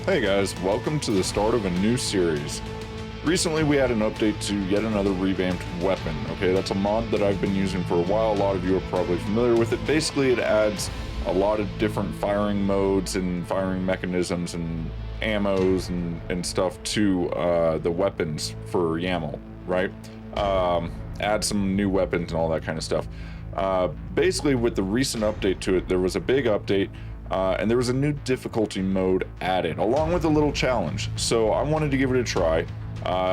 Hey guys, welcome to the start of a new series. Recently we had an update to yet another revamped weapon. Okay, that's a mod that I've been using for a while. A lot of you are probably familiar with it. Basically it adds a lot of different firing modes and firing mechanisms and ammos and stuff to the weapons for YAML, right? Add some new weapons and all that kind of stuff. Basically with the recent update to it, there was a big update. And there was a new difficulty mode added, along with a little challenge. So I wanted to give it a try.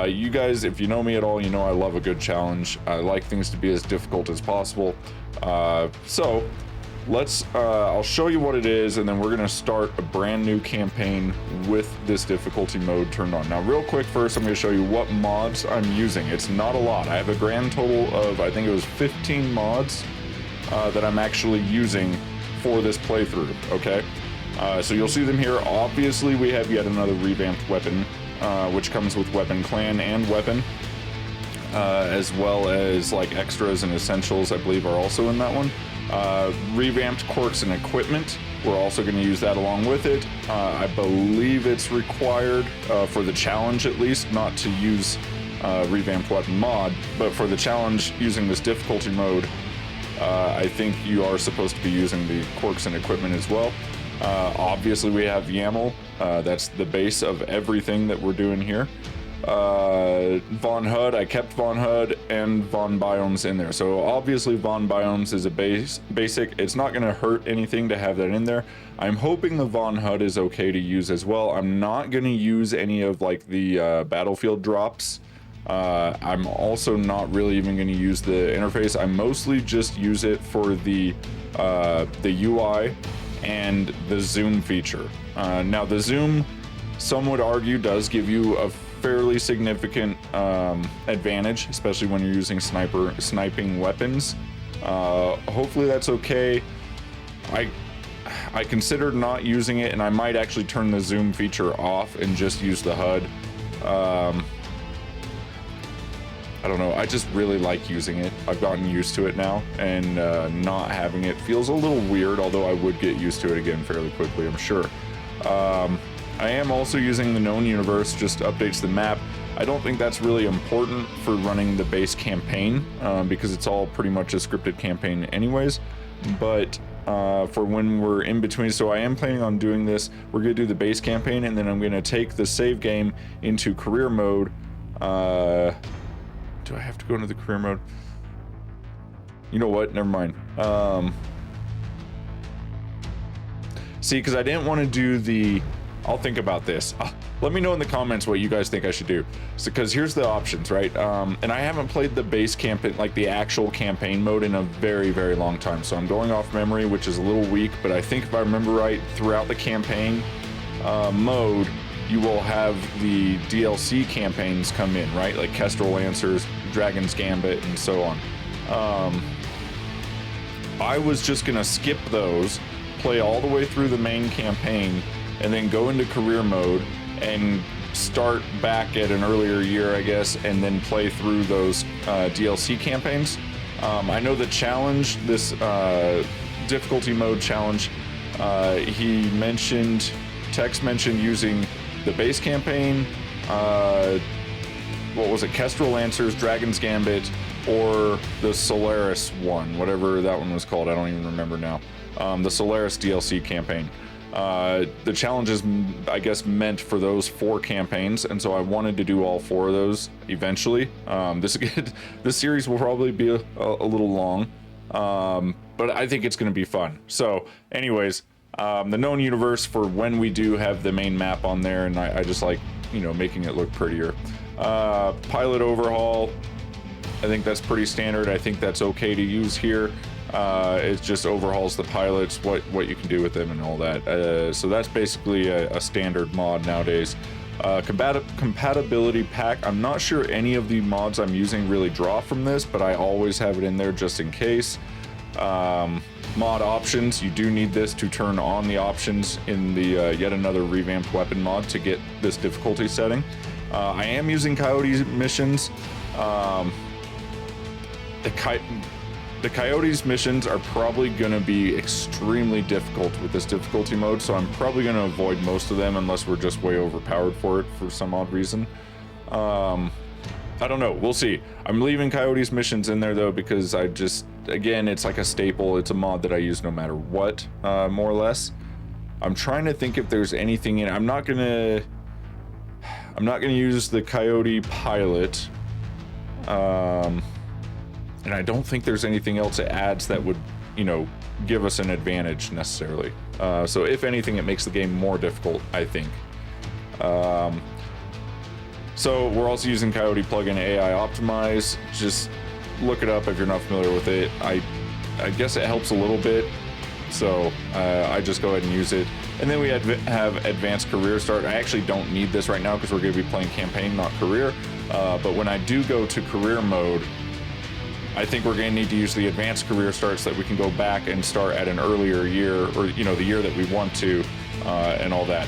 You guys, if you know me at all, you know I love a good challenge. I like things to be as difficult as possible. So let's, I'll show you what it is, and then we're gonna start a brand new campaign with this difficulty mode turned on. Now, real quick, first I'm gonna show you what mods I'm using. It's not a lot. I have a grand total of, I think it was 15 mods that I'm actually using for this playthrough, okay? So you'll see them here. Obviously, we have yet another revamped weapon, which comes with weapon clan and weapon, as well as like extras and essentials, I believe, are also in that one. Revamped quirks and equipment, we're also going to use that along with it. I believe it's required for the challenge, at least, not to use revamped weapon mod, but for the challenge using this difficulty mode, I think you are supposed to be using the quirks and equipment as well. Obviously we have YAML, that's the base of everything that we're doing here. Von HUD, I kept Von HUD and Von Biomes in there. So obviously Von Biomes is a basic. It's not going to hurt anything to have that in there. I'm hoping the Von HUD is okay to use as well. I'm not going to use any of like the battlefield drops. I'm also not really even going to use the interface. I mostly just use it for the UI and the zoom feature. Now the zoom, some would argue, does give you a fairly significant advantage, especially when you're using sniping weapons. Hopefully that's okay. I considered not using it, and I might actually turn the zoom feature off and just use the HUD. I don't know, I just really like using it. I've gotten used to it now, and not having it feels a little weird, although I would get used to it again fairly quickly, I'm sure. I am also using the known universe, just updates the map. I don't think that's really important for running the base campaign, because it's all pretty much a scripted campaign anyways, but for when we're in between, so I am planning on doing this. We're gonna do the base campaign, and then I'm gonna take the save game into career mode. Do I have to go into the career mode? You know what? Never mind. See, because I didn't want to do the... I'll think about this. Let me know in the comments what you guys think I should do. So, because here's the options, right? And I haven't played the base campaign, like the actual campaign mode, in a very, very long time. So I'm going off memory, which is a little weak. But I think if I remember right, throughout the campaign mode, you will have the DLC campaigns come in, right? Like Kestrel Lancers, Dragon's Gambit, and so on. I was just gonna skip those, play all the way through the main campaign, and then go into career mode and start back at an earlier year, I guess, and then play through those DLC campaigns. I know the challenge, this difficulty mode challenge, he mentioned, Tex mentioned using the base campaign, what was it, Kestrel Lancers, Dragon's Gambit, or the Solaris one, whatever that one was called, I don't even remember now. The Solaris DLC campaign. The challenge is, I guess, meant for those 4 campaigns, and so I wanted to do all 4 of those eventually. This series will probably be a little long, but I think it's going to be fun. So anyways, the known universe for when we do have the main map on there, and I just like, you know, making it look prettier. Pilot overhaul, I think that's pretty standard. I think that's okay to use here. It just overhauls the pilots, what you can do with them and all that. So that's basically a standard mod nowadays. Compatibility pack, I'm not sure any of the mods I'm using really draw from this, but I always have it in there just in case. Mod options, you do need this to turn on the options in the yet another revamped weapon mod to get this difficulty setting. I am using Coyote missions. the Coyotes missions are probably going to be extremely difficult with this difficulty mode, so I'm probably going to avoid most of them unless we're just way overpowered for it for some odd reason. I don't know. We'll see. I'm leaving Coyotes missions in there, though, because I just, again, it's like a staple. It's a mod that I use no matter what, more or less. I'm trying to think if there's anything in it. I'm not gonna use the Coyote pilot. And I don't think there's anything else it adds that would, you know, give us an advantage necessarily. So if anything, it makes the game more difficult, I think. So we're also using Coyote plugin AI Optimize. Just look it up if you're not familiar with it. I guess it helps a little bit. So I just go ahead and use it. And then we have Advanced Career Start. I actually don't need this right now because we're going to be playing campaign, not career. But when I do go to career mode, I think we're going to need to use the Advanced Career Start so that we can go back and start at an earlier year, or, you know, the year that we want to, and all that.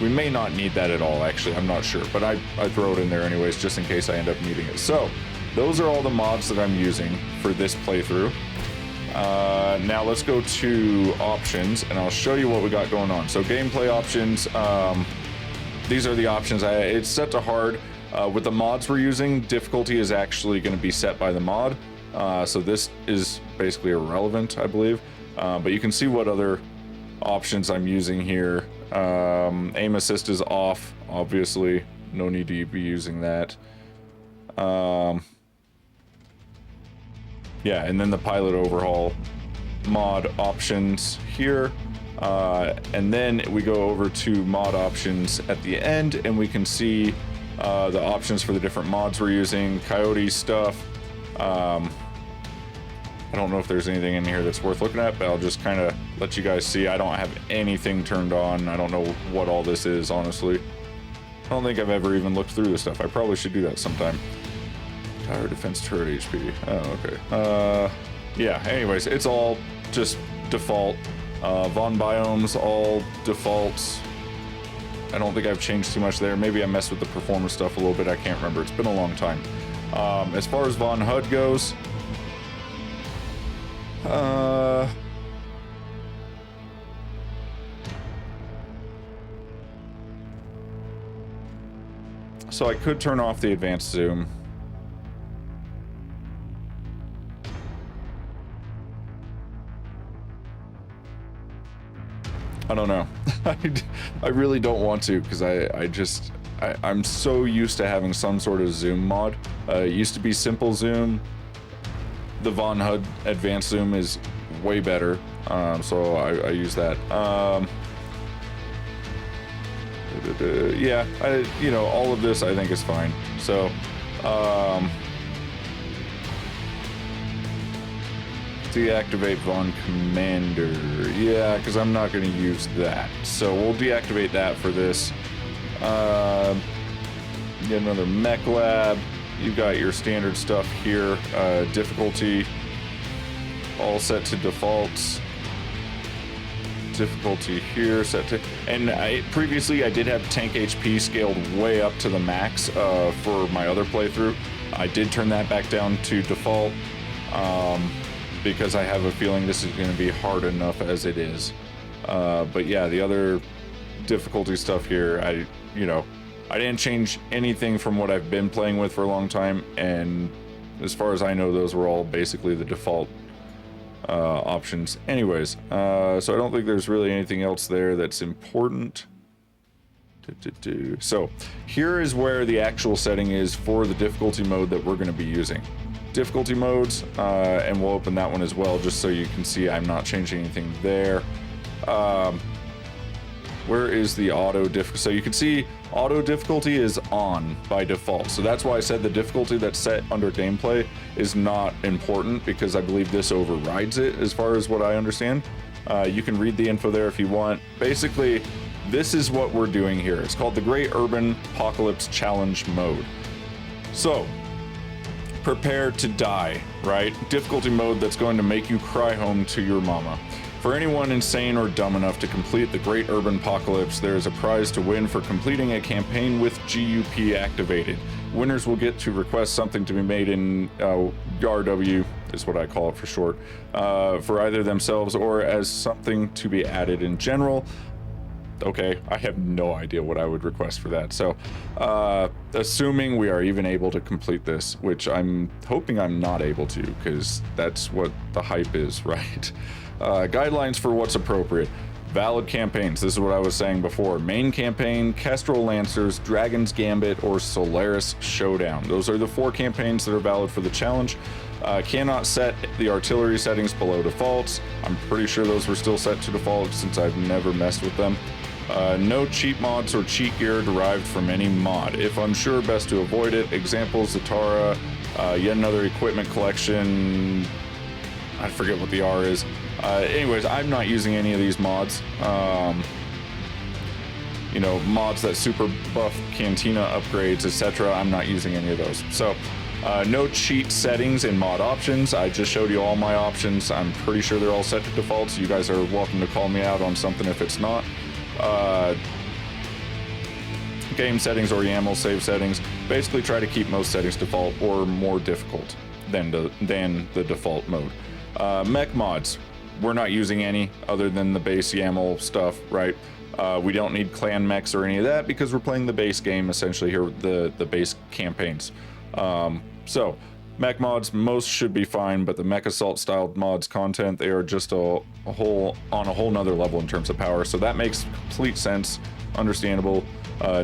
We may not need that at all, actually. I'm not sure, but I throw it in there anyways, just in case I end up needing it. So those are all the mods that I'm using for this playthrough. Now let's go to options, and I'll show you what we got going on. So gameplay options, these are the options. It's set to hard. With the mods we're using, difficulty is actually going to be set by the mod. So this is basically irrelevant, I believe. But you can see what other options I'm using here. Aim assist is off, obviously. No need to be using that. Yeah, and then the pilot overhaul mod options here. And then we go over to mod options at the end, and we can see the options for the different mods we're using. Coyote stuff. I don't know if there's anything in here that's worth looking at, but I'll just kind of let you guys see. I don't have anything turned on. I don't know what all this is, honestly. I don't think I've ever even looked through this stuff. I probably should do that sometime. Tower defense turret HP. Oh, okay. Yeah, anyways, it's all just default. Von biomes, all defaults. I don't think I've changed too much there. Maybe I messed with the performance stuff a little bit. I can't remember. It's been a long time. As far as Von HUD goes, so I could turn off the advanced zoom. I don't know. I really don't want to, because I'm so used to having some sort of zoom mod. It used to be simple zoom. The Von HUD advanced zoom is way better, so I use that. Yeah, you know, all of this I think is fine. So, deactivate Von Commander. Yeah, because I'm not going to use that. So we'll deactivate that for this. Get another Mech Lab. You got your standard stuff here. Difficulty all set to defaults. Difficulty here set to, and previously I did have tank HP scaled way up to the max for my other playthrough. I did turn that back down to default because I have a feeling this is going to be hard enough as it is. But yeah, the other difficulty stuff here, I didn't change anything from what I've been playing with for a long time, and as far as I know, those were all basically the default options anyways. So I don't think there's really anything else there that's important. So here is where the actual setting is for the difficulty mode that we're going to be using. Difficulty modes, and we'll open that one as well just so you can see I'm not changing anything there. Where is the auto difficulty? So you can see auto difficulty is on by default. So that's why I said the difficulty that's set under gameplay is not important, because I believe this overrides it as far as what I understand. You can read the info there if you want. Basically, this is what we're doing here. It's called the Great Urban-Pocalypse Challenge mode. So, prepare to die, right? Difficulty mode that's going to make you cry home to your mama. For anyone insane or dumb enough to complete the Great Urban-Pocalypse, there is a prize to win for completing a campaign with GUP activated. Winners will get to request something to be made in YARW, is what I call it for short, for either themselves or as something to be added in general. Okay, I have no idea what I would request for that. So, assuming we are even able to complete this, which I'm hoping I'm not able to, because that's what the hype is, right? Guidelines for what's appropriate. Valid campaigns. This is what I was saying before. Main campaign, Kestrel Lancers, Dragon's Gambit, or Solaris Showdown. Those are the 4 campaigns that are valid for the challenge. Cannot set the artillery settings below defaults. I'm pretty sure those were still set to default since I've never messed with them. No cheat mods or cheat gear derived from any mod. If unsure, best to avoid it. Examples, Zatara, yet another equipment collection. I forget what the R is. Anyways, I'm not using any of these mods. You know, mods that super buff Cantina upgrades, etc. I'm not using any of those. So, no cheat settings in mod options. I just showed you all my options. I'm pretty sure they're all set to default, so you guys are welcome to call me out on something if it's not. Game settings or YAML save settings. Basically try to keep most settings default or more difficult than the default mode. Mech mods. We're not using any other than the base YAML stuff, right? We don't need clan mechs or any of that because we're playing the base game essentially here, the base campaigns. So mech mods, most should be fine, but the mech assault styled mods content, they are just on a whole nother level in terms of power. So that makes complete sense, understandable.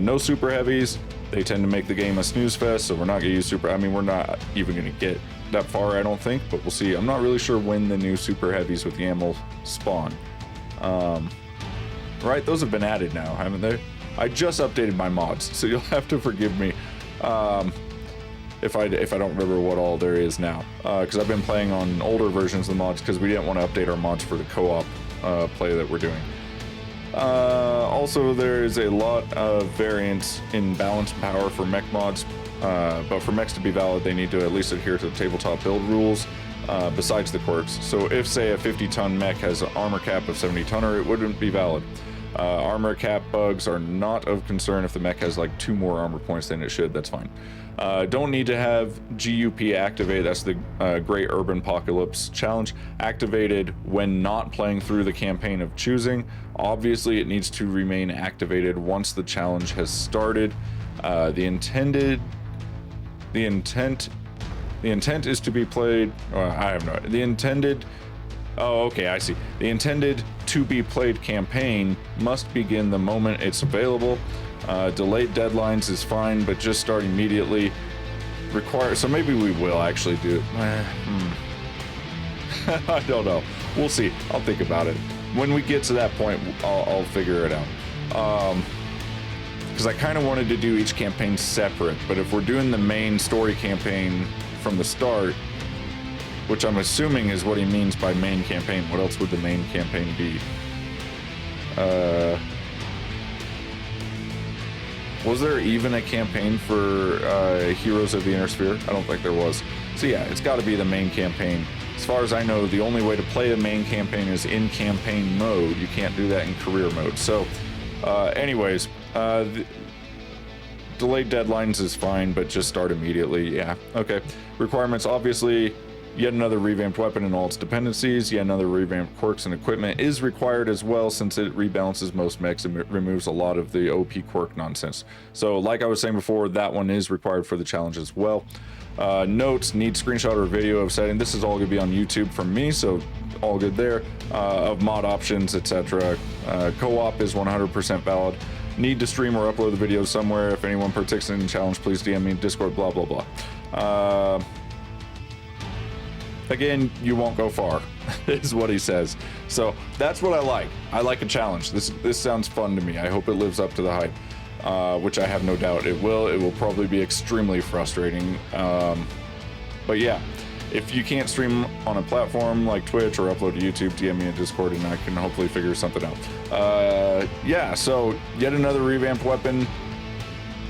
No super heavies. They tend to make the game a snooze fest, so we're not gonna use super. I mean, we're not even gonna get that far, I don't think, but we'll see. I'm not really sure when the new super heavies with YAML spawn. Right, those have been added now, haven't they? I just updated my mods, so you'll have to forgive me if I don't remember what all there is now, because I've been playing on older versions of the mods because we didn't want to update our mods for the co-op play that we're doing. Also, there is a lot of variance in balance and power for mech mods, but for mechs to be valid, they need to at least adhere to the tabletop build rules, besides the quirks. So if, say, a 50-ton mech has an armor cap of 70-tonner, it wouldn't be valid. Armor cap bugs are not of concern if the mech has like 2 more armor points than it should, that's fine. Don't need to have GUP activate, that's the Great Urban-Pocalypse challenge, activated when not playing through the campaign of choosing. Obviously, it needs to remain activated once the challenge has started. The intent is to be played, I have no, the intended, oh, okay, I see. The intended to be played campaign must begin the moment it's available. Delayed deadlines is fine, but just start immediately. So maybe we will actually do it. I don't know. We'll see. I'll think about it. When we get to that point, I'll figure it out. Because I kind of wanted to do each campaign separate, but if we're doing the main story campaign from the start, which I'm assuming is what he means by main campaign. What else would the main campaign be? Was there even a campaign for Heroes of the Inner Sphere? I don't think there was. So yeah, it's got to be the main campaign. As far as I know, the only way to play the main campaign is in campaign mode. You can't do that in career mode. So anyways, delayed deadlines is fine, but just start immediately. Yeah, okay. Requirements, obviously, yet another revamped weapon and all its dependencies, yet another revamped quirks and equipment is required as well, since it rebalances most mechs and removes a lot of the OP quirk nonsense. So like I was saying before, that one is required for the challenge as well. Notes, need screenshot or video of setting. This is all going to be on YouTube from me, so all good there. Of mod options, etc. Co-op is 100% valid. Need to stream or upload the video somewhere. If anyone partakes in the challenge, please DM me, Discord, blah, blah, blah. Again, you won't go far, is what he says. So that's what I like. I like a challenge. This sounds fun to me. I hope it lives up to the hype, which I have no doubt it will. It will probably be extremely frustrating. But yeah, if you can't stream on a platform like Twitch or upload to YouTube, DM me in Discord and I can hopefully figure something out. Yeah, so yet another revamped weapon.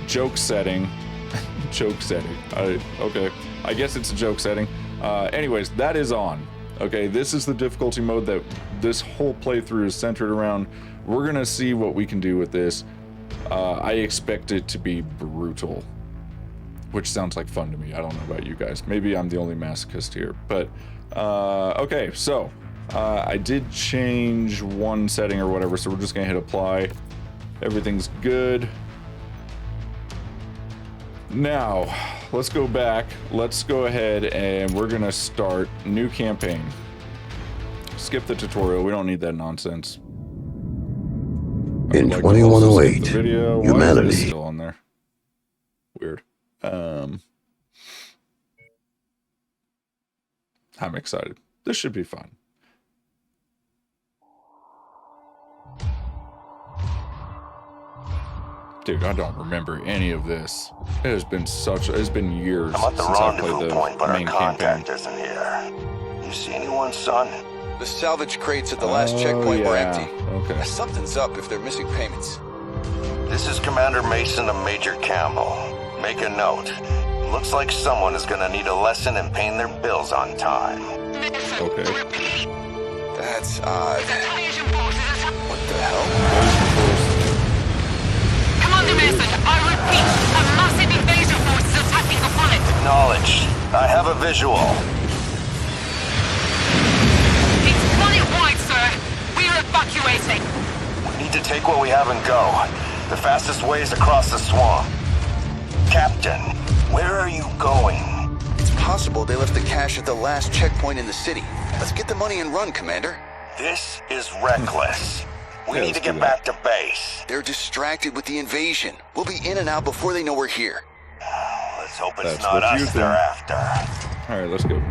Joke setting. Joke setting. Okay, I guess it's a joke setting. Anyways, that is on. Okay, this is the difficulty mode that this whole playthrough is centered around. We're gonna see what we can do with this. I expect it to be brutal. which sounds like fun to me. I don't know about you guys. Maybe I'm the only masochist here, but okay, so I did change one setting or whatever, so we're just gonna hit apply. Everything's good. Now, let's go back. Let's go ahead and we're gonna start new campaign. Skip the tutorial. We don't need that nonsense. In like 2108, video. humanity. Why is this still on there? Weird. I'm excited. This should be fun. Dude, I don't remember any of this. It's been years I'm at the since I played rendezvous the point, but our main contact campaign. isn't here. You see anyone, son? The salvage crates at the last checkpoint were empty. Okay. Something's up if they're missing payments. This is Commander Mason of Major Campbell. Make a note. Looks like someone is gonna need a lesson in paying their bills on time. Okay. That's odd. What the hell? Commander Mason, I repeat, a massive invasion force is attacking the planet. Acknowledged. I have a visual. It's planet-wide, sir. We're evacuating. We need to take what we have and go. The fastest way is across the swamp. Captain, where are you going? It's possible they left the cash at the last checkpoint in the city. Let's get the money and run, Commander. This is reckless. We need to get back to base. They're distracted with the invasion. We'll be in and out before they know we're here. Let's hope it's That's not what you us think. they're after. All right, let's go.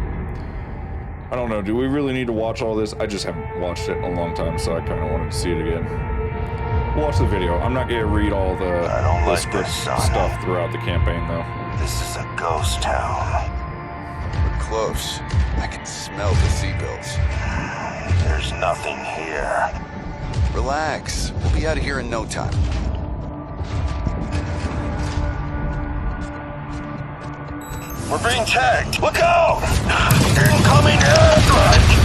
I don't know. Do we really need to watch all this? I just haven't watched it in a long time, so I kind of wanted to see it again. Watch the video. I'm not going to read all the script stuff throughout the campaign, though. This is a ghost town. We're close. I can smell the seagulls. There's nothing here. Relax. We'll be out of here in no time. We're being tagged. Look out! Incoming airstrike!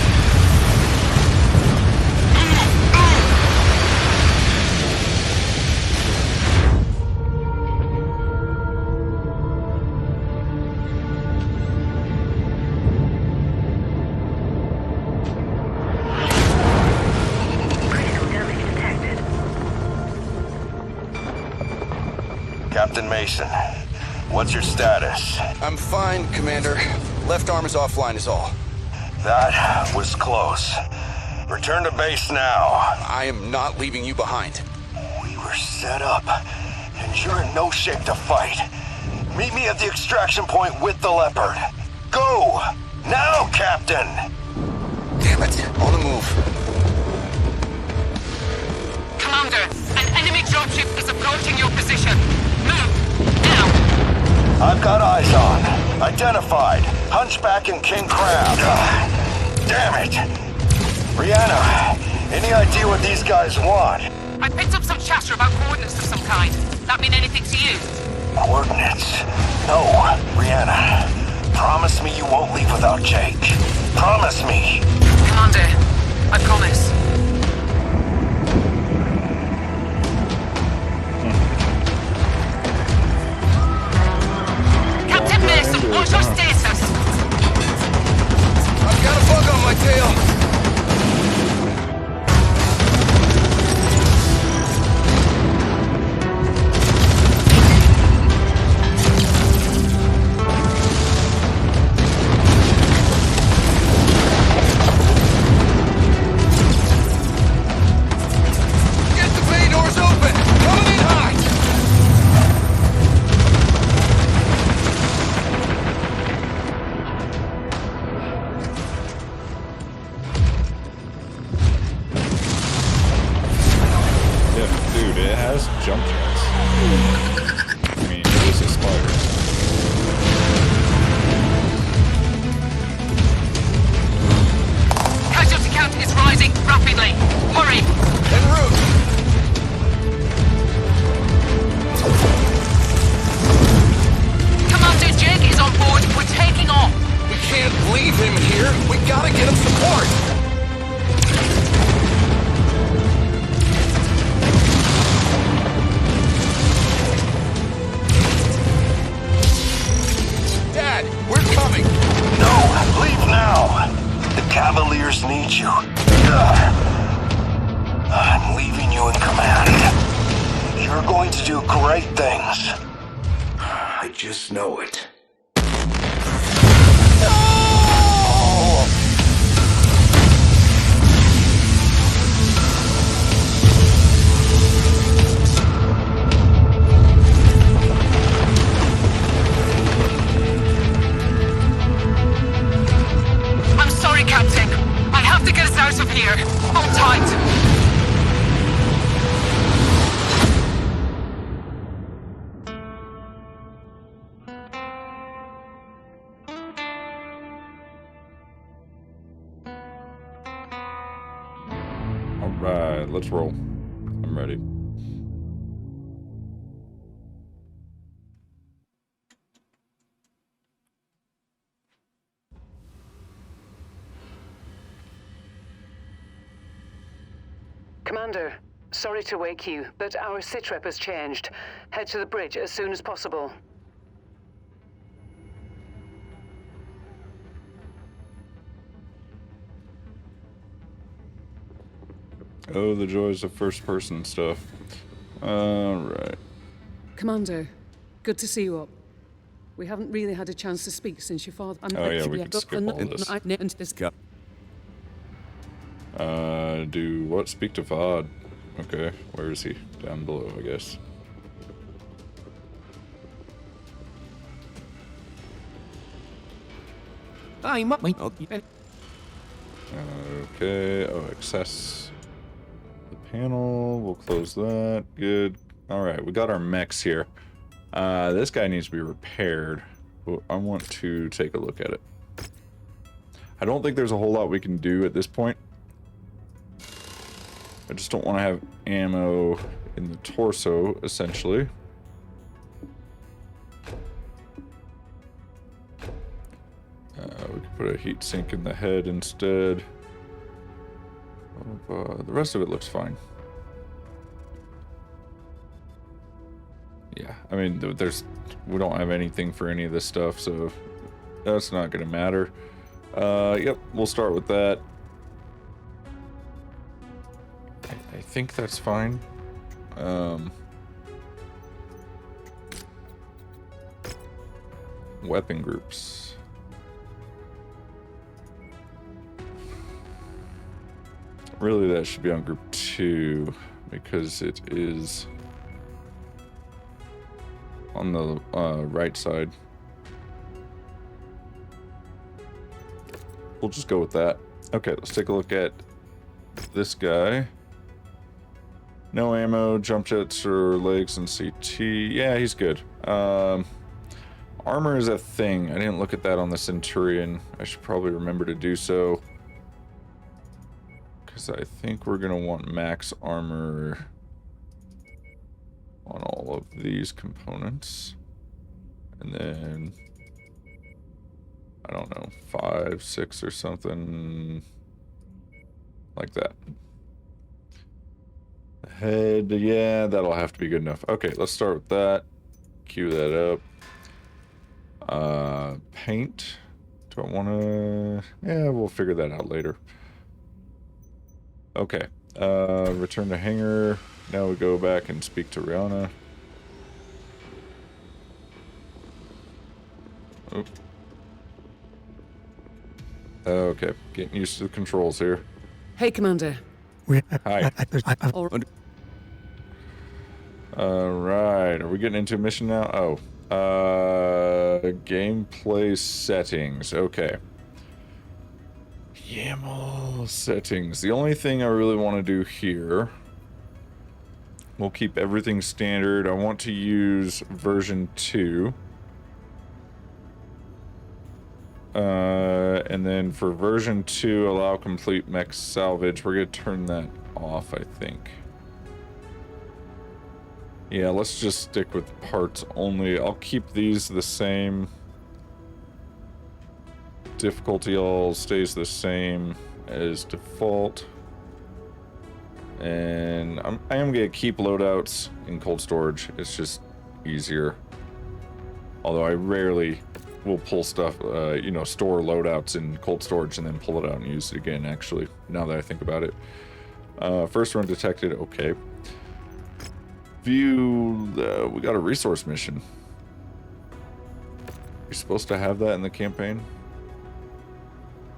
Captain Mason, what's your status? I'm fine, Commander. Left arm is offline is all. That was close. Return to base now. I am not leaving you behind. We were set up, and you're in no shape to fight. Meet me at the extraction point with the Leopard. Go! Now, Captain! Damn it. On the move. Commander, an enemy dropship is approaching your position. Move, now. I've got eyes on. Identified. Hunchback and King Crab. Damn it! Rihanna, any idea what these guys want? I picked up some chatter about coordinates of some kind. That mean anything to you? Coordinates? No, Rihanna. Promise me you won't leave without Jake. Promise me. Commander, I promise. Captain Mason, what's your status? I've got a bug on my tail. Get the bay doors open. Coming in high. Yeah, dude, it has jump jets. I mean, this is spiders. Casualty count is rising rapidly. Hurry! En route. Commander Jake is on board. We're taking off. We can't leave him here. We gotta get him support. do great things. I just know it. I'm sorry, Captain. I have to get us out of here. Hold tight. Alright, let's roll. I'm ready. Commander, sorry to wake you, but our sitrep has changed. Head to the bridge as soon as possible. Oh, the joys of first-person stuff. Alright. Commander, good to see you up. We haven't really had a chance to speak since your father... Oh yeah, we can skip all this. Do what? Speak to Vod. Okay, where is he? Down below, I guess. Okay, oh, access the panel. We'll close that. Good. Alright, we got our mechs here. This guy needs to be repaired. I want to take a look at it. I don't think there's a whole lot we can do at this point. I just don't want to have ammo in the torso, essentially. We could put a heat sink in the head instead. The rest of it looks fine. Yeah, I mean, we don't have anything for any of this stuff, so that's not going to matter. Yep, we'll start with that. I think that's fine. Weapon groups. Really, that should be on group 2 because it is on the right side. We'll just go with that. Okay, let's take a look at this guy. No ammo, jump jets or legs and CT. Yeah, he's good. Armor is a thing. I didn't look at that on the Centurion. I should probably remember to do so. Because I think we're going to want max armor on all of these components. And then, I don't know, 5, 6 or something like that. Head, yeah, that'll have to be good enough. Okay, let's start with that. Cue that up. Paint. Do I want to... Yeah, we'll figure that out later. Okay. Return to hangar. Now we go back and speak to Rihanna. Oh. Okay, getting used to the controls here. Hey, Commander. Hi. Alright, are we getting into a mission now? Oh. Gameplay settings. Okay. YAML settings. The only thing I really want to do here, we'll keep everything standard. I want to use version 2. And then for version 2, allow complete mech salvage. We're going to turn that off, I think. Yeah, let's just stick with parts only. I'll keep these the same. Difficulty all stays the same as default. And I am going to keep loadouts in cold storage. It's just easier. Although I rarely will pull stuff, you know, store loadouts in cold storage and then pull it out and use it again, actually, now that I think about it. First run detected, okay. View, we got a resource mission. You're supposed to have that in the campaign?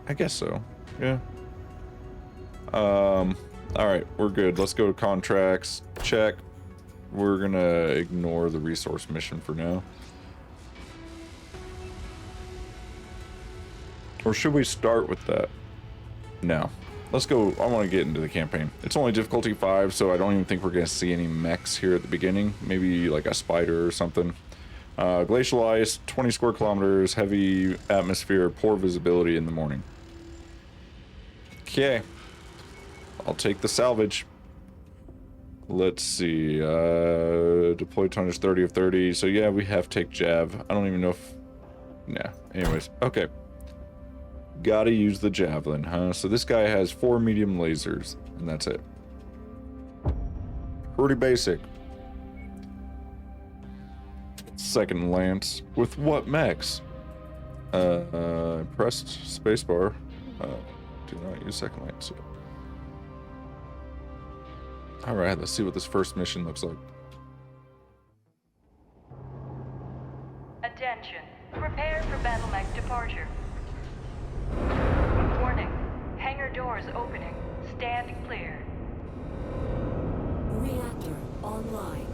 I guess so. Yeah. Alright, we're good. Let's go to contracts. Check. We're gonna ignore the resource mission for now. Or should we start with that? No. Let's go. I want to get into the campaign. It's only difficulty 5, so I don't even think we're going to see any mechs here at the beginning. Maybe like a spider or something. Glacial ice, 20 square kilometers, heavy atmosphere, poor visibility in the morning. Okay. I'll take the salvage. Let's see. Deploy tonnage 30 of 30. So yeah, we have take Jav. I don't even know if... Nah. Anyways. Okay. Gotta use the javelin, huh? So this guy has 4 medium lasers, and that's it. Pretty basic. Second lance. With what mechs? Pressed spacebar. Do not use second lance. Alright, let's see what this first mission looks like. Attention. Prepare for battle mech departure. Warning. Hangar doors opening. Stand clear. Reactor online.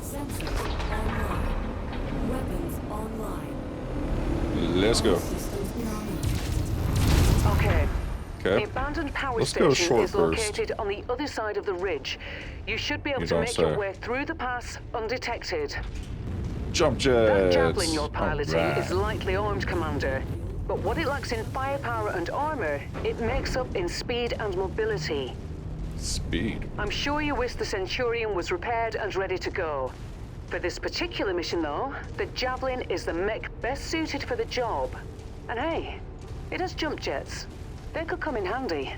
Sensors online. Weapons online. Let's go. Okay. Okay. The abandoned power Let's go station short is burst. located on the other side of the ridge. You should be able You to don't make say. your way through the pass undetected. Jump That jets. javelin you're piloting Alright. is lightly armed, Commander. But what it lacks in firepower and armor, it makes up in speed and mobility. Speed. I'm sure you wish the Centurion was repaired and ready to go. For this particular mission, though, the Javelin is the mech best suited for the job. And hey, it has jump jets. They could come in handy.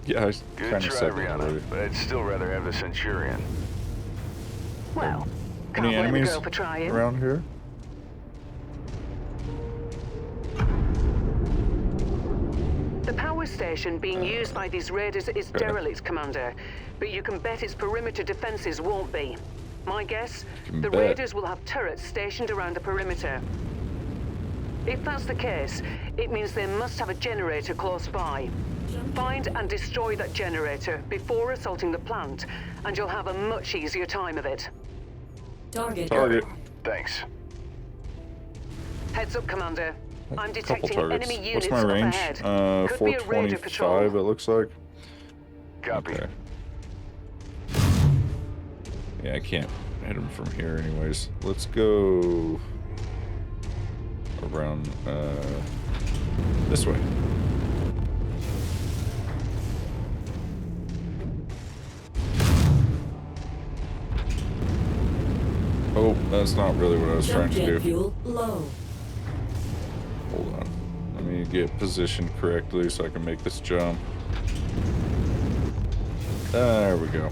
Yeah, I Good kind of try, said that Rihanna, already. but I'd still rather have the Centurion. Well, can't Any blame the enemies girl for trying. around here? The power station being used by these raiders is derelict, Commander. But you can bet its perimeter defenses won't be. My guess, Can the bet. raiders will have turrets stationed around the perimeter. If that's the case, it means they must have a generator close by. Find and destroy that generator before assaulting the plant, and you'll have a much easier time of it. Target. Target. Thanks. Heads up, Commander. I'm Couple detecting targets. enemy units What's my up range? ahead. Could be a raider patrol. 425 it looks like. Copy. Okay. Yeah, I can't hit him from here anyways. Let's go around this way. Oh, that's not really what I was trying Jump to jet do. fuel low. Hold on. Let me get positioned correctly so I can make this jump. There we go.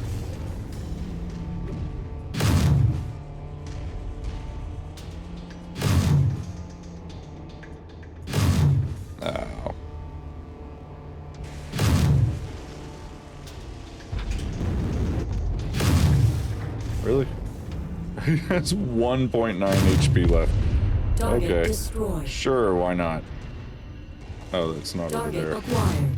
Ow. Really? He has 1.9 HP left. Target Okay. destroyed. Sure, why not? Oh, that's not over Target there. acquired.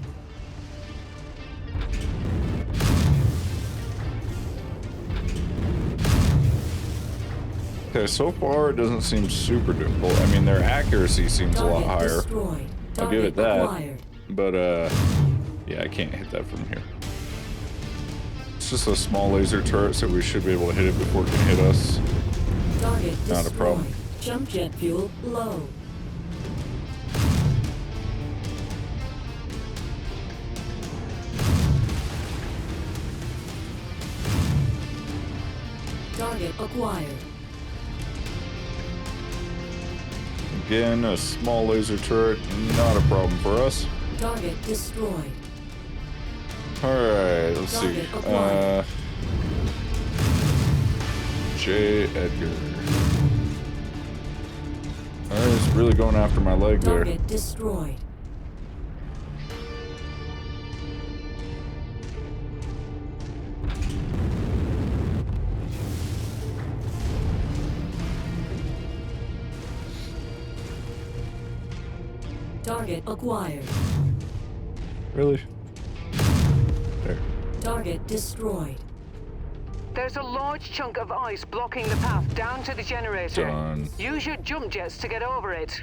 Okay, so far it doesn't seem super difficult. I mean, their accuracy seems a lot Target higher. destroyed. I'll give it Target that. acquired. But, yeah, I can't hit that from here. It's just a small laser turret, so we should be able to hit it before it can hit us. Target Not a destroyed. problem. Jump jet fuel low. Target acquired. Again, a small laser turret, not a problem for us. Target destroyed. Alright, let's see. Target acquired. J. Edgar. Alright, it's really going after my leg there. Target destroyed. Target acquired. Really? There. Target destroyed. There's a large chunk of ice blocking the path down to the generator. Done. Use your jump jets to get over it.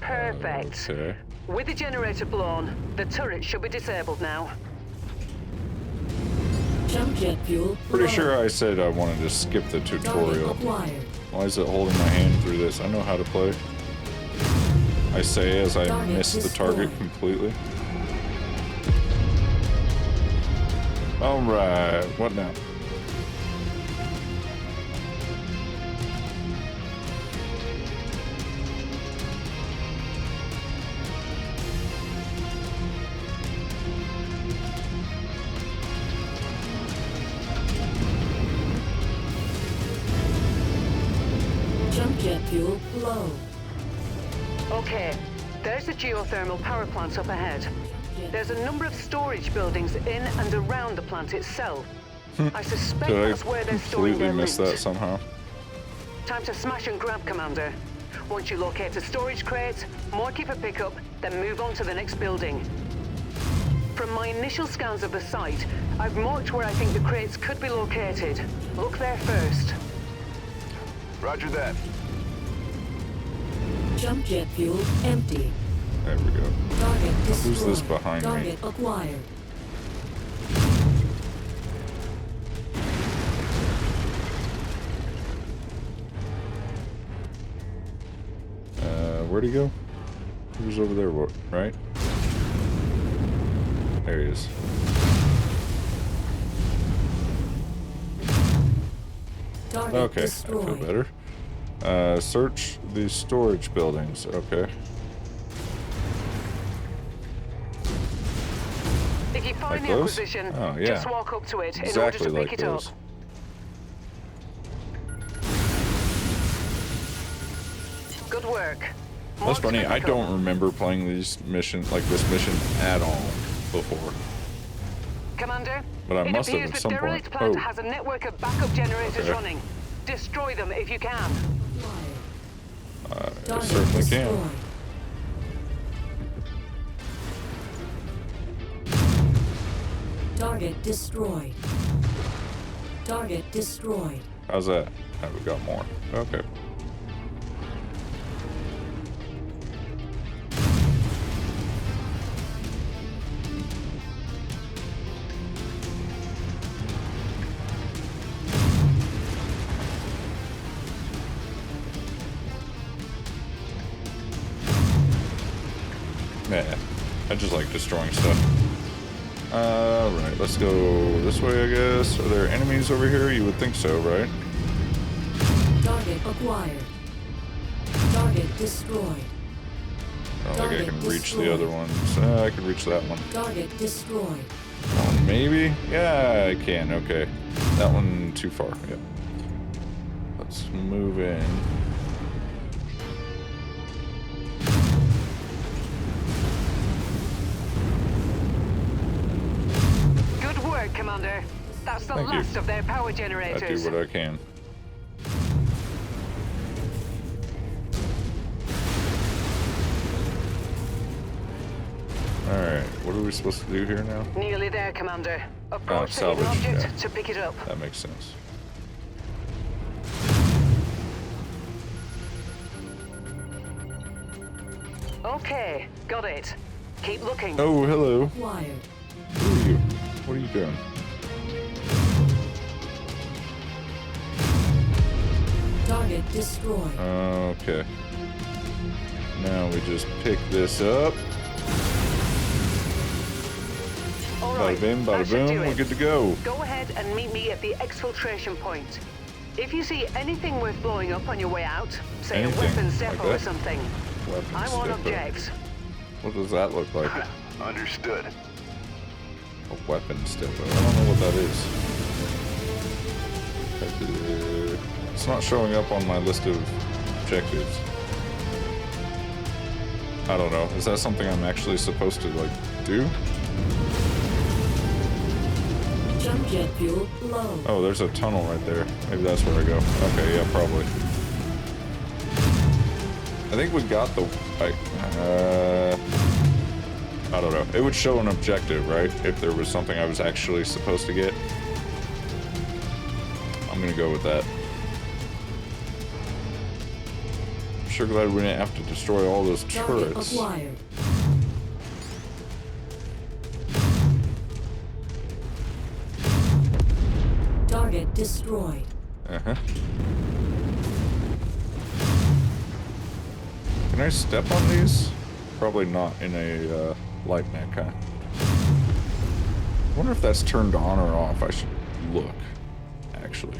Perfect. Okay. With the generator blown, the turret should be disabled now. Jump jet fuel. Pretty low. sure I said I wanted to skip the Target tutorial. acquired. Why is it holding my hand through this? I know how to play. I say as I Target miss the target destroyed. completely. Alright, what now? Jump jet fuel low. Okay, there's the geothermal power plant up ahead. There's a number of storage buildings in and around the plant itself. I suspect Did that's where I they're storing completely their miss loot. that somehow? Time to smash and grab, Commander. Once you locate a storage crate, mark it for pickup, then move on to the next building. From my initial scans of the site, I've marked where I think the crates could be located. Look there first. Roger that. Jump jet fuel empty. There we go. Target destroyed. Who's this behind me? Target acquired. Where'd he go? He was over there, right? There he is. Target Okay, I destroyed. feel better. Search the storage buildings. Okay. If you find Like the those? acquisition, Oh, yeah. just walk up to it in Exactly order to like pick it those. up. Good work. That's funny. Mark's I pickup. don't remember playing these missions, like this mission, at all before. Commander, But I it must have appears at the some derelict point. plant Oh. has a network of backup generators Okay. running. Destroy them if you can. I Target certainly destroyed. can. Target destroyed. Target destroyed. How's that? Oh, we got more. Okay. Yeah, I just like destroying stuff. Right, let's go this way, I guess. Are there enemies over here? You would think so, right? Target acquired. Target destroyed. I don't think I Target can reach the destroyed. other ones. I can reach that one. Target destroyed. That one, maybe? Yeah, I can. Okay. That one too far. Yep. Let's move in. Good work, Commander. That's the Thank you. last of their power I generators. do what I can. Alright, what are we supposed to do here now? Nearly there, Commander. Approach the hidden salvage, object yeah. to pick it up. That makes sense. Okay, got it. Keep looking. Oh, hello. Acquired. Who are you? What are you doing? Target destroyed. Okay. Now we just pick this up. All Bada right, bing, that bada should boom, do we're it. good to go. Go ahead and meet me at the exfiltration point. If you see anything worth blowing up on your way out, say Anything a weapons like depot or that? something, Weapons I want depot. objects. What does that look like? Understood. A weapons depot. I don't know what that is. It's not showing up on my list of objectives. I don't know. Is that something I'm actually supposed to, like, do? Jump jet fuel low. Oh, there's a tunnel right there. Maybe that's where I go. Okay, yeah, probably. I think we got the, I don't know. It would show an objective, right? If there was something I was actually supposed to get. I'm gonna go with that. I'm sure glad we didn't have to destroy all those turrets. Acquired. Target destroyed. Uh-huh. Can I step on these? Probably not in a light mech, huh? I wonder if that's turned on or off. I should look, actually.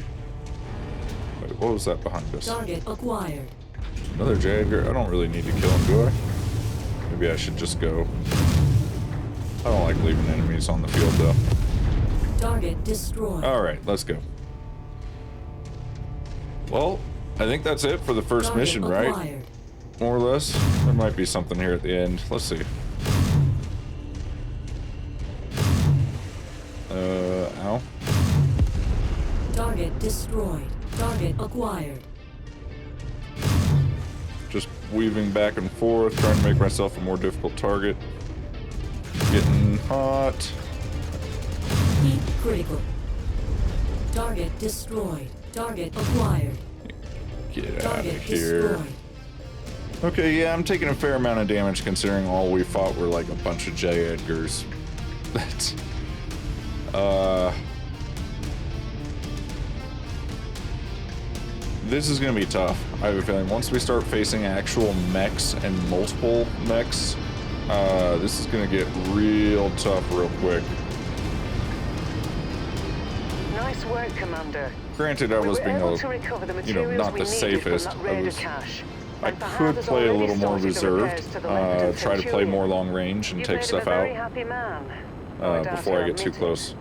Wait, what was that behind us? Target acquired. Another J. Edgar? I don't really need to kill him, do I? Maybe I should just go. I don't like leaving enemies on the field, though. Target destroyed. Alright, let's go. Well, I think that's it for the first Target mission, acquired. right? More or less. There might be something here at the end. Let's see. Ow. Target destroyed. Target acquired. Just weaving back and forth, trying to make myself a more difficult target. Getting hot. Heat critical. Target destroyed. Target acquired. Get out Target of here. destroyed. Okay, yeah, I'm taking a fair amount of damage considering all we fought were like a bunch of J. Edgars. That's... This is gonna be tough. I have a feeling once we start facing actual mechs and multiple mechs, this is gonna get real tough real quick. Nice work, Commander. Granted, I We was were being able a, to recover the you know, materials not we the needed safest. from that raider cache. I And could has play a already little more started the reserved, repairs to the Lamberton try to play Centurion. more long range and You've take made him stuff a very out happy man. No doubt before I he'll get too admit it. close.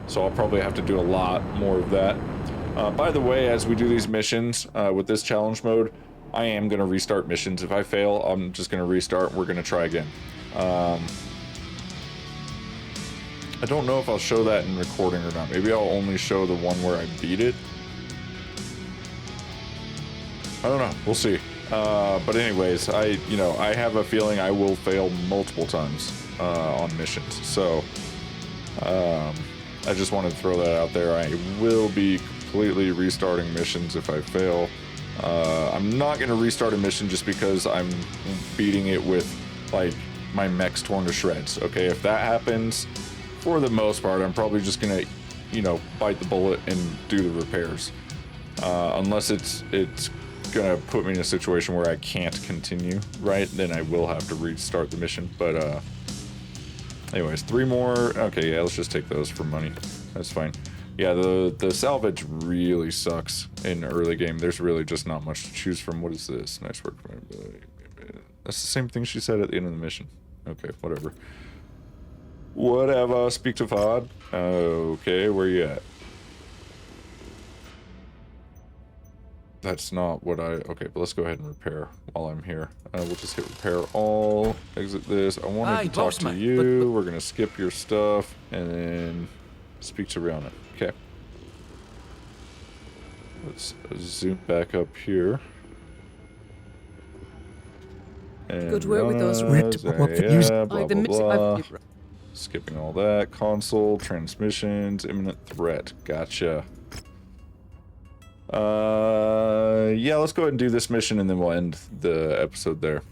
So I'll probably have to do a lot more of that. By the way, as we do these missions with this challenge mode, I am going to restart missions. If I fail, I'm just going to restart. We're going to try again. I don't know if I'll show that in recording or not. Maybe I'll only show the one where I beat it. I don't know. We'll see. But anyways, I have a feeling I will fail multiple times on missions. So I just wanted to throw that out there. I will be completely restarting missions if I fail. I'm not going to restart a mission just because I'm beating it with like my mechs torn to shreds. Okay, if that happens, for the most part, I'm probably just going to, bite the bullet and do the repairs. Unless it's gonna put me in a situation where I can't continue, right? Then I will have to restart the mission. But anyways, 3 more. Okay, yeah, let's just take those for money. That's fine. Yeah, the salvage really sucks in the early game. There's really just not much to choose from. What is this? Nice work. That's the same thing she said at the end of the mission. Okay, whatever. Whatever. Speak to Fod. Okay, where you at? That's not what I... Okay, but let's go ahead and repair while I'm here. We'll just hit repair all. Exit this. I wanted to talk to you. We're going to skip your stuff. And then speak to Rihanna. Okay. Let's zoom back up here. And Good work with those yeah, blah, blah, blah. Skipping all that. Console, transmissions, imminent threat. Gotcha. Yeah, let's go ahead and do this mission and then we'll end the episode there.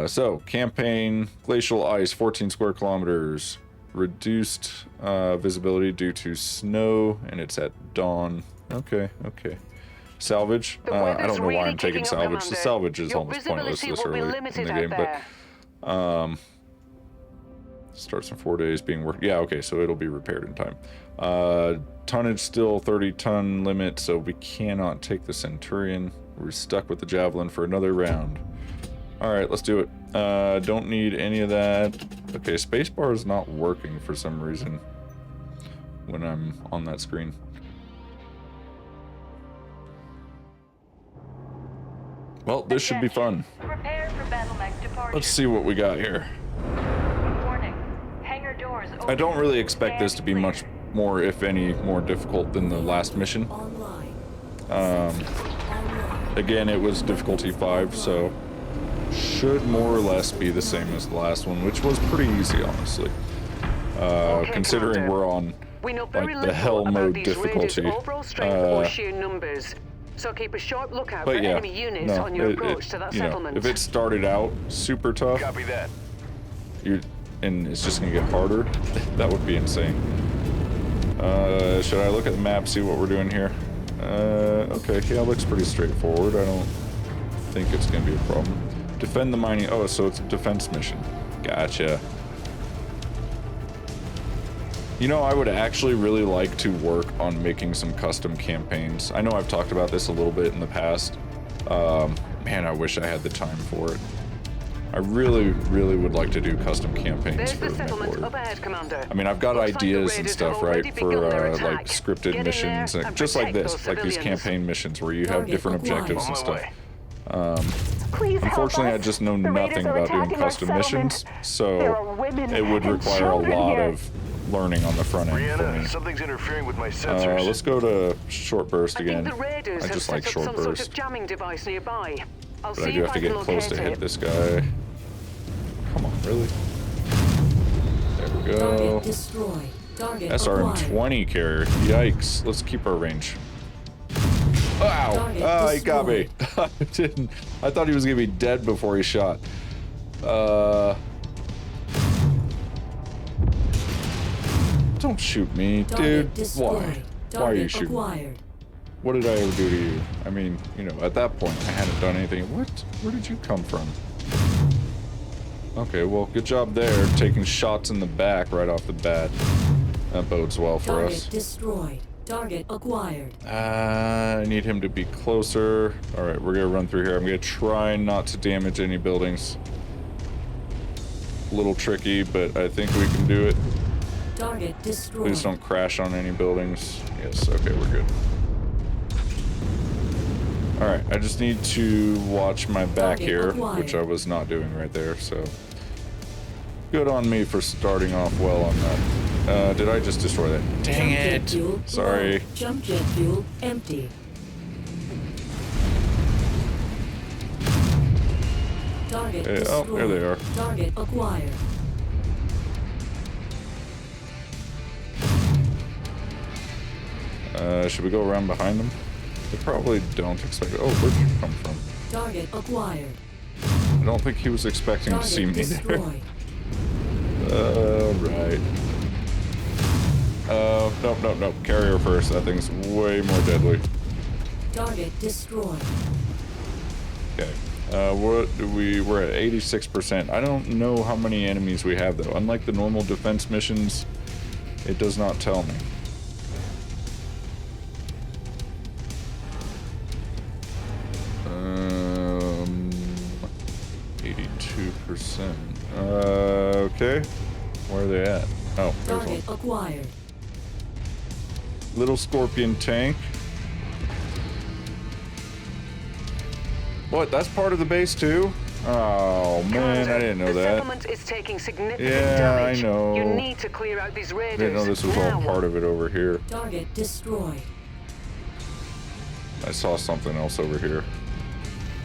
So, campaign, glacial ice, 14 square kilometers, reduced visibility due to snow, and it's at dawn. Okay. Salvage. I don't know why I'm taking salvage. The salvage is almost pointless this early in the game, but starts in 4 days being worked. Yeah, okay, so it'll be repaired in time. Tonnage still 30-ton limit, so we cannot take the Centurion. We're stuck with the Javelin for another round. Alright, let's do it. Don't need any of that. Okay, spacebar is not working for some reason when I'm on that screen. Well, this should be fun. Prepare for battle mech departure. Let's see what we got here. Warning. Hangar doors open. I don't really expect this to be much more, if any, more difficult than the last mission. Online. again, it was difficulty 5, so should more or less be the same as the last one, which was pretty easy, honestly. Considering Commander. we're on We know very like the little hell about mode these difficulty. raiders' overall strength or sheer numbers. So keep a sharp lookout for But yeah, enemy units no, on your approach to that you know, settlement. if it started out super tough, Copy that. and it's just gonna get harder, that would be insane. Should I look at the map, see what we're doing here? Okay, yeah, it looks pretty straightforward. I don't think it's gonna be a problem. Defend the mining. Oh, so it's a defense mission. Gotcha. You know, I would actually really like to work on making some custom campaigns. I know I've talked about this a little bit in the past. Man, I wish I had the time for it. I really, really would like to do custom campaigns There's for the settlement Mechwarrior. up ahead, Commander. I mean, I've got Looks like the ideas and raiders stuff, have already right, for begun their like attack. scripted Get in missions, there and and just like protect this, those like these civilians. campaign missions where you have Target different acquired. objectives On and my stuff. way. Please help Unfortunately, I us. just know The raiders nothing are about doing attacking our custom settlement. missions, There so are women it would and require a children lot here. of learning on the front end for Brianna, me. something's interfering with my sensors. Let's go to short burst I again. think the raiders I have just set like up short some sort burst, of jamming device nearby. I'll but see I do if have to I get can close to locate hit it. this guy. Come on, really? There we go. Target destroyed. Target acquired. SRM-20 carrier. Yikes. Let's keep our range. Ow! Target Ah, he got me. destroyed. I didn't. I thought he was gonna be dead before he shot. Don't shoot me, Target dude. destroyed. Why? Target Why are you shooting me? acquired. What did I ever do to you? I mean, you know, at that point, I hadn't done anything. What? Where did you come from? Okay, well, good job there, taking shots in the back right off the bat. That bodes well for Target us. destroyed. Target acquired. I need him to be closer. All right, we're gonna run through here. I'm gonna try not to damage any buildings. A little tricky, but I think we can do it. Target destroyed. Please don't crash on any buildings. Yes, okay, we're good. All right, I just need to watch my back Target here, acquired. which I was not doing right there, so. Good on me for starting off well on that. Did I just destroy that? Dang Jump jet it! fuel Sorry. low. Jump jet fuel empty. Target Hey, oh, destroyed. there they are. Target acquired. Should we go around behind them? They probably don't expect it. Oh, where'd you come from? Target acquired. I don't think he was expecting to see Target me there. destroyed. Right. Nope, nope, nope. Carrier first. That thing's way more deadly. Target destroyed. Okay. What do we're at 86%. I don't know how many enemies we have though. Unlike the normal defense missions, it does not tell me. Um, 82%. Okay. Where are they at? Oh, there's one. Target acquired. Little Scorpion tank. What? That's part of the base too? Oh man, I didn't know the that. settlement is taking significant Yeah, damage. I know. You need to clear out these I raiders. didn't know this was all now. part of it over here. Target destroyed. I saw something else over here.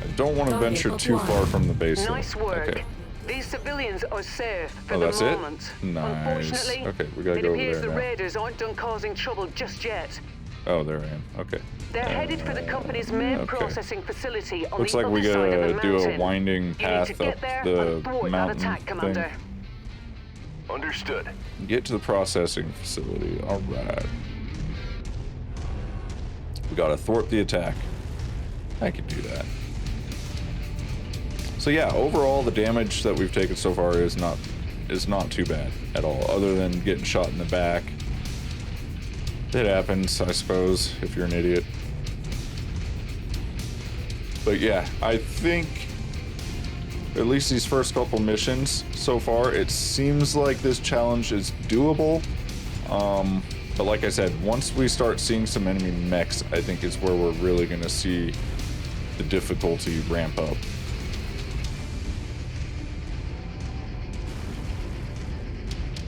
I don't want to Target venture too acquired. far from the base. though. Nice work. Okay. These civilians are safe for Oh, the that's it? moment. Nice. Unfortunately, Okay, we gotta it go over appears there the now. raiders aren't done causing trouble just yet. Oh, there I am. Okay. They're headed for the company's main okay. processing facility on Looks the like other we side of gotta the do mountain. a winding You need path to up get there the and thwart that mountain attack, Commander. thing. Understood. Get to the processing facility. All right. We gotta thwart the attack. I can do that. So yeah, overall the damage that we've taken so far is not too bad at all, other than getting shot in the back. It happens, I suppose, if you're an idiot. But yeah, I think at least these first couple missions so far, it seems like this challenge is doable. But like I said, once we start seeing some enemy mechs, I think is where we're really gonna see the difficulty ramp up.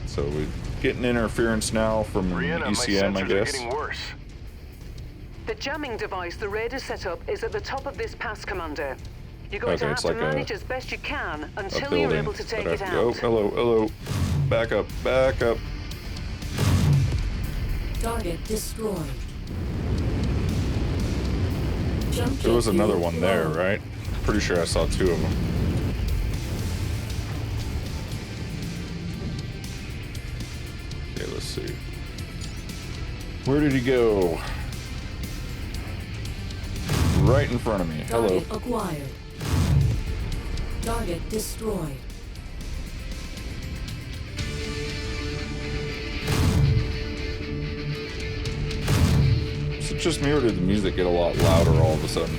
So we're getting interference now from Brianna, ECM, my I sensors guess. are getting worse. The jamming device the raiders set up is at the top of this pass, Commander. You're going to Okay, have it's to like manage as best you can a until building you're able to take that I it have to go. out. Hello, hello. Back up, back up. Target destroyed. Jump There was jet another fuel one there, low. right? Pretty sure I saw 2 of them. Okay, let's see. Where did he go? Right in front of me. Hello. Target acquired. Target destroyed. Is it just me or did the music get a lot louder all of a sudden?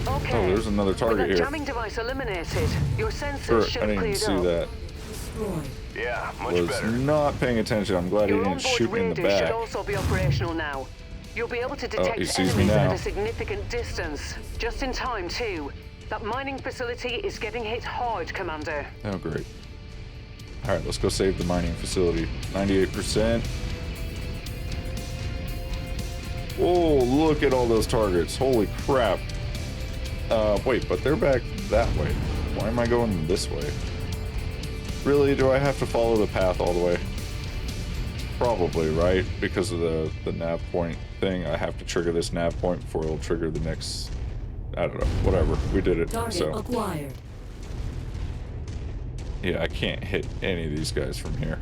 Okay. Oh, there's another target With that here. jamming device eliminated, your sensors Sure, should I have didn't cleared see up. that. Destroyed. Yeah, much Was better. not paying attention. I'm glad he Your didn't onboard shoot me in the radar should back. also be operational now. You'll be able to detect he sees me enemies now. at a significant distance. Just in time, too. That mining facility is getting hit hard, Commander. Oh, great. All right, let's go save the mining facility. 98%. Oh, look at all those targets. Holy crap. Wait, but they're back that way. Why am I going this way? Really, do I have to follow the path all the way? Probably, right? Because of the nav point thing, I have to trigger this nav point before it'll trigger the next... I don't know. Whatever. We did it, Target so... acquired. Yeah, I can't hit any of these guys from here.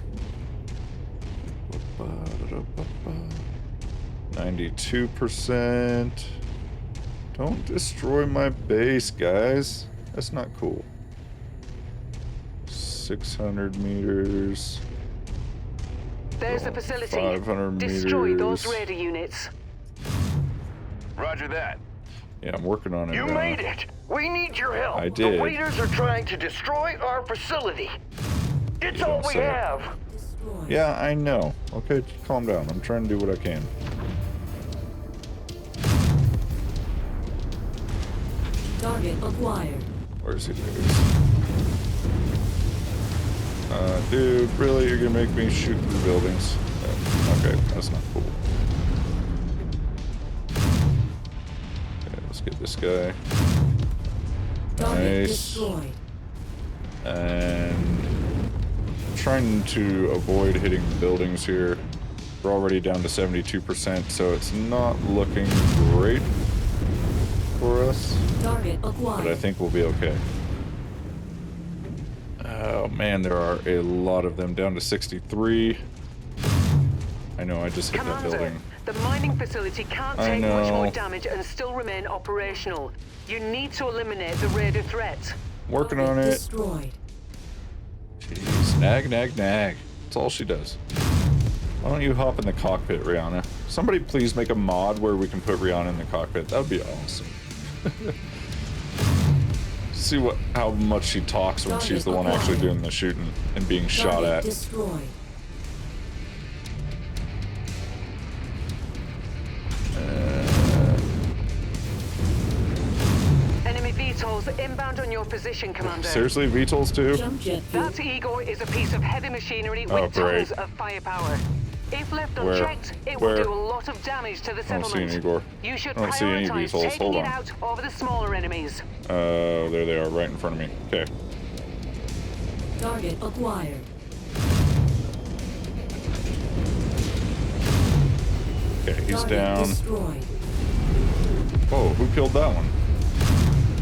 92%. Don't destroy my base, guys. That's not cool. 600 meters. There's the facility. 500 Destroy those meters. radar units. Roger that. Yeah, I'm working on it. You made it! We need your help. I did. The raiders are trying to destroy our facility. It's You all don't we say. have. Destroyed. Yeah, I know. Okay, calm down. I'm trying to do what I can. Target acquired. Where's he, dude? Dude, really? You're gonna make me shoot through buildings? Okay, that's not cool. Okay, let's get this guy. Target Nice. destroyed. And I'm trying to avoid hitting the buildings here. We're already down to 72%, so it's not looking great for us. Target acquired. But I think we'll be okay. Oh man, there are a lot of them, down to 63. I know, I just hit that Commander, building. the mining facility can't I take much know. more damage and still remain operational. You need to eliminate the radar threat. Working Target on it. Destroyed. Jeez, nag, nag, nag. That's all she does. Why don't you hop in the cockpit, Rihanna? Somebody please make a mod where we can put Rihanna in the cockpit. That would be awesome. See how much she talks when she's the one actually doing the shooting and being shot Target at. destroyed. Enemy VTOLs inbound on your position, Commander. Seriously, VTOLs too? Jump jet fuel. That Igor is a piece of heavy machinery Oh, with great. tons of firepower. If left Where? unchecked, it Where? will do a lot of damage to the I don't see settlement. an Igor. You should I don't see any prioritize VTOLs. taking Hold it on. out over the smaller enemies. There they are, right in front of me. Okay. Target acquired. Okay, he's Target down. destroyed. Whoa, who killed that one?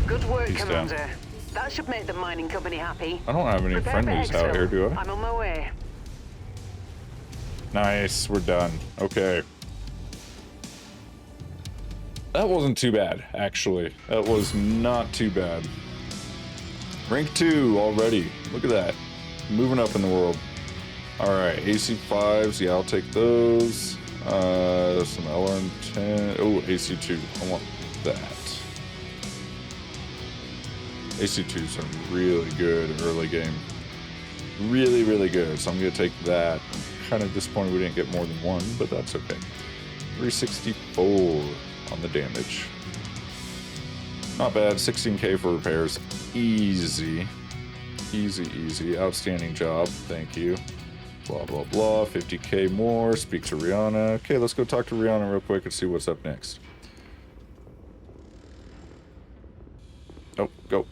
Good work, He's down. Commander. That should make the mining company happy. I don't have any Prepare for friendlies out exfil. here, do I? I'm on my way. Nice, we're done. Okay. That wasn't too bad, actually. That was not too bad. Rank 2 already. Look at that. Moving up in the world. Alright, AC5s. Yeah, I'll take those. Some LRM10. Oh, AC2. I want that. AC2s are really good early game. Really, really good. So I'm going to take that. I'm kind of disappointed we didn't get more than one, but that's okay. 364 on the damage. Not bad. 16k for repairs. Easy. Easy, easy. Outstanding job. Thank you. blah, blah, blah. 50k more. Speak to Rihanna. Okay, let's go talk to Rihanna real quick and see what's up next. Oh, go.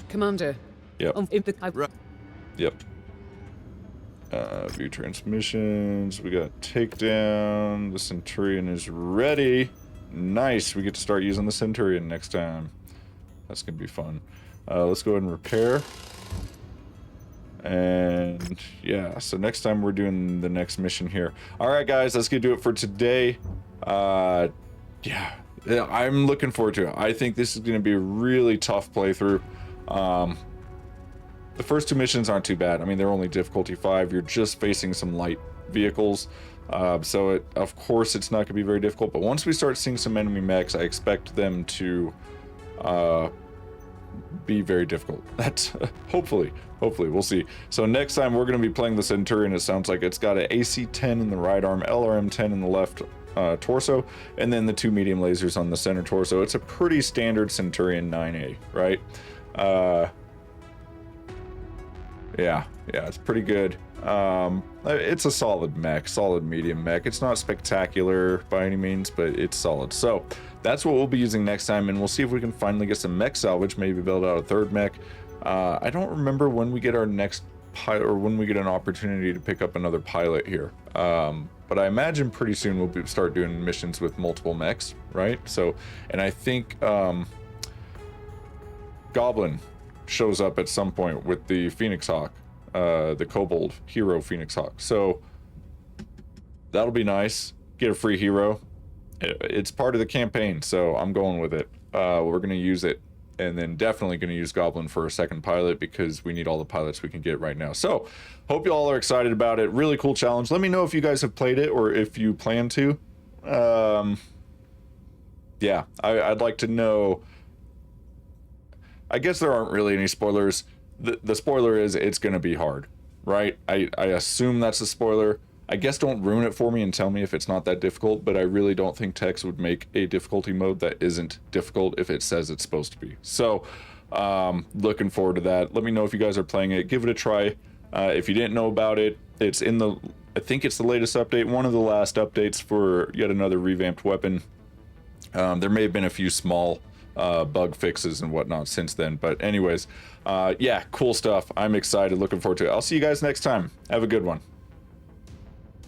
Commander. Yep. Yep. View transmissions. We got takedown. The Centurion is ready. Nice. We get to start using the Centurion next time. That's going to be fun. Let's go ahead and repair. And yeah, so next time we're doing the next mission here. All right, guys, that's going to do it for today. Yeah, I'm looking forward to it. I think this is going to be a really tough playthrough. The first two missions aren't too bad. I mean, they're only difficulty 5. You're just facing some light vehicles. So of course it's not going to be very difficult, but once we start seeing some enemy mechs, I expect them to be very difficult. That's hopefully we'll see. So next time we're going to be playing the Centurion. It sounds like it's got an AC-10 in the right arm, LRM-10 in the left torso, and then the 2 medium lasers on the center torso. It's a pretty standard Centurion 9A, right? Yeah, it's pretty good. It's a solid mech, solid medium mech. It's not spectacular by any means, but it's solid. So that's what we'll be using next time, and we'll see if we can finally get some mech salvage, maybe build out a third mech. I don't remember when we get our next pilot, or when we get an opportunity to pick up another pilot here. But I imagine pretty soon we'll start doing missions with multiple mechs, right? So, and I think Goblin shows up at some point with the Phoenix Hawk, the Kobold hero Phoenix Hawk. So that'll be nice. Get a free hero. It's part of the campaign, so I'm going with it. We're going to use it, and then definitely going to use Goblin for a second pilot because we need all the pilots we can get right now. So hope you all are excited about it. Really cool challenge. Let me know if you guys have played it or if you plan to. Yeah, I'd like to know. I guess there aren't really any spoilers. The spoiler is it's going to be hard, right? I assume that's a spoiler. I guess don't ruin it for me and tell me if it's not that difficult, but I really don't think Tex would make a difficulty mode that isn't difficult if it says it's supposed to be. So, looking forward to that. Let me know if you guys are playing it. Give it a try. If you didn't know about it, it's in the, I think it's the latest update, one of the last updates for yet another revamped weapon. There may have been a few small bug fixes and whatnot since then, but anyways, yeah, cool stuff. I'm excited, looking forward to it. I'll see you guys next time. Have a good one.